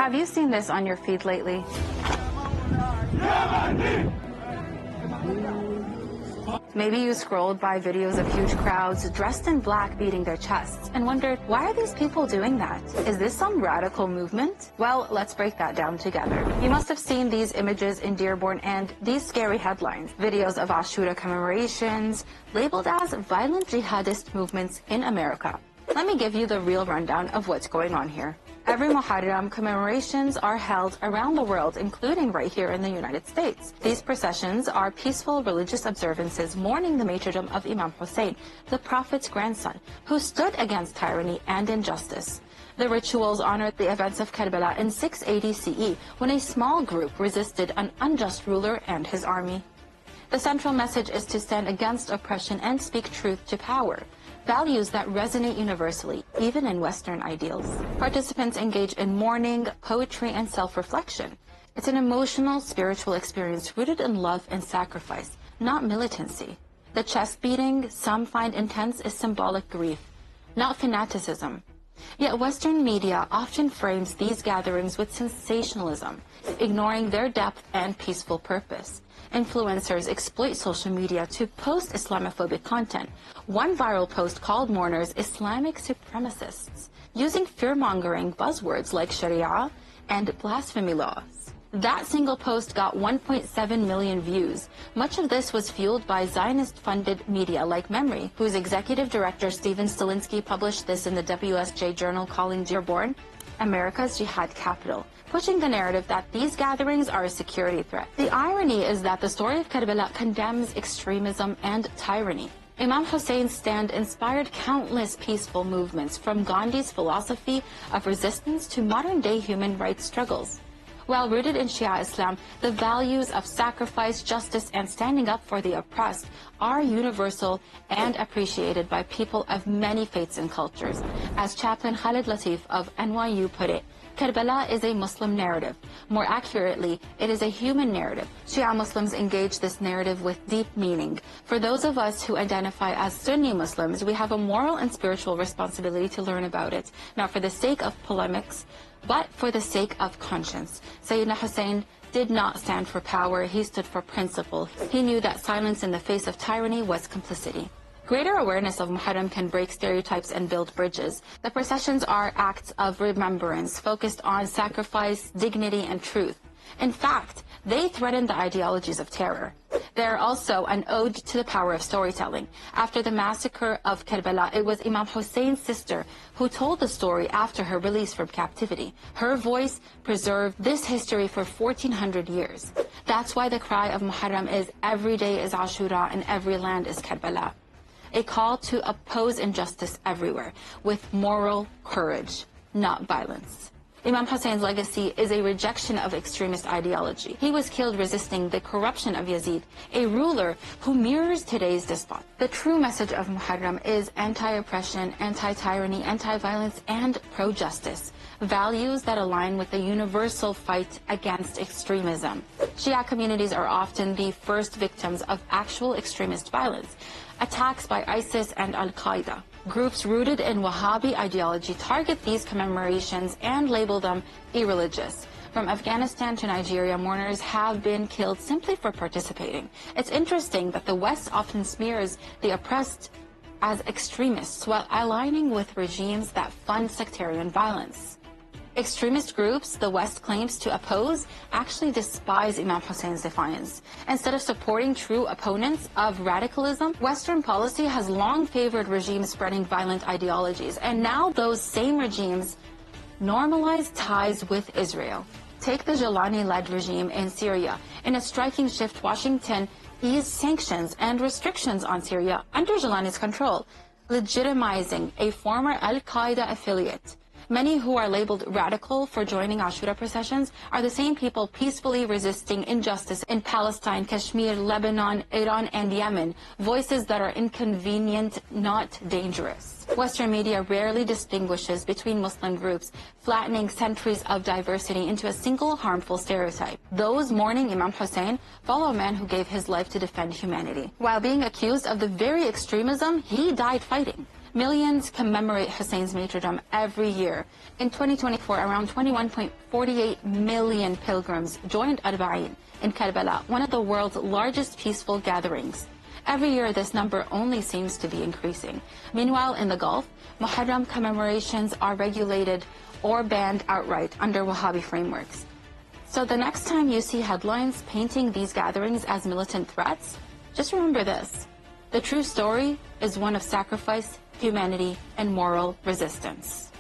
Have you seen this on your feed lately? Maybe you scrolled by videos of huge crowds dressed in black beating their chests and wondered, why are these people doing that? Is this some radical movement? Well, let's break that down together. You must have seen these images in Dearborn and these scary headlines. Videos of Ashura commemorations labeled as violent jihadist movements in America. Let me give you the real rundown of what's going on here. Every Muharram, commemorations are held around the world, including right here in the United States. These processions are peaceful religious observances mourning the martyrdom of Imam Hussein, the Prophet's grandson, who stood against tyranny and injustice. The rituals honor the events of Karbala in 680 CE, when a small group resisted an unjust ruler and his army. The central message is to stand against oppression and speak truth to power. Values that resonate universally, even in Western ideals. Participants engage in mourning, poetry, and self-reflection. It's an emotional, spiritual experience rooted in love and sacrifice, not militancy. The chest beating some find intense is symbolic grief, not fanaticism. Yet Western media often frames these gatherings with sensationalism, ignoring their depth and peaceful purpose. Influencers exploit social media to post Islamophobic content. One viral post called mourners Islamic supremacists, using fear-mongering buzzwords like Sharia and blasphemy laws. That single post got 1.7 million views. Much of this was fueled by Zionist-funded media like Memory, whose executive director Steven Stalinsky published this in the WSJ journal, calling Dearborn America's jihad capital, pushing the narrative that these gatherings are a security threat. The irony is that the story of Kerbala condemns extremism and tyranny. Imam Hussein's stand inspired countless peaceful movements, from Gandhi's philosophy of resistance to modern-day human rights struggles. While rooted in Shia Islam, the values of sacrifice, justice, and standing up for the oppressed are universal and appreciated by people of many faiths and cultures. As Chaplain Khalid Latif of NYU put it, Kerbala is a Muslim narrative. More accurately, it is a human narrative. Shia Muslims engage this narrative with deep meaning. For those of us who identify as Sunni Muslims, we have a moral and spiritual responsibility to learn about it, not for the sake of polemics, but for the sake of conscience. Sayyidina Hussein did not stand for power, he stood for principle. He knew that silence in the face of tyranny was complicity. Greater awareness of Muharram can break stereotypes and build bridges. The processions are acts of remembrance, focused on sacrifice, dignity, and truth. In fact, they threaten the ideologies of terror. They are also an ode to the power of storytelling. After the massacre of Kerbala, it was Imam Hussein's sister who told the story after her release from captivity. Her voice preserved this history for 1400 years. That's why the cry of Muharram is every day is Ashura and every land is Kerbala. A call to oppose injustice everywhere with moral courage, not violence. Imam Hussein's legacy is a rejection of extremist ideology. He was killed resisting the corruption of Yazid, a ruler who mirrors today's despot. The true message of Muharram is anti-oppression, anti-tyranny, anti-violence, and pro-justice, values that align with the universal fight against extremism. Shia communities are often the first victims of actual extremist violence, attacks by ISIS and Al-Qaeda. Groups rooted in Wahhabi ideology target these commemorations and label them irreligious. From Afghanistan to Nigeria, mourners have been killed simply for participating. It's interesting that the West often smears the oppressed as extremists while aligning with regimes that fund sectarian violence. Extremist groups the West claims to oppose actually despise Imam Hussein's defiance. Instead of supporting true opponents of radicalism, Western policy has long favored regimes spreading violent ideologies, and now those same regimes normalize ties with Israel. Take the Jalani-led regime in Syria. In a striking shift, Washington eased sanctions and restrictions on Syria under Jalani's control, legitimizing a former Al-Qaeda affiliate. Many who are labeled radical for joining Ashura processions are the same people peacefully resisting injustice in Palestine, Kashmir, Lebanon, Iran, and Yemen, voices that are inconvenient, not dangerous. Western media rarely distinguishes between Muslim groups, flattening centuries of diversity into a single harmful stereotype. Those mourning Imam Hussein follow a man who gave his life to defend humanity. While being accused of the very extremism he died fighting. Millions commemorate Hussein's martyrdom every year. In 2024, around 21.48 million pilgrims joined Arba'in in Karbala, one of the world's largest peaceful gatherings. Every year, this number only seems to be increasing. Meanwhile, in the Gulf, Muharram commemorations are regulated or banned outright under Wahhabi frameworks. So the next time you see headlines painting these gatherings as militant threats, just remember this. The true story is one of sacrifice, humanity, and moral resistance.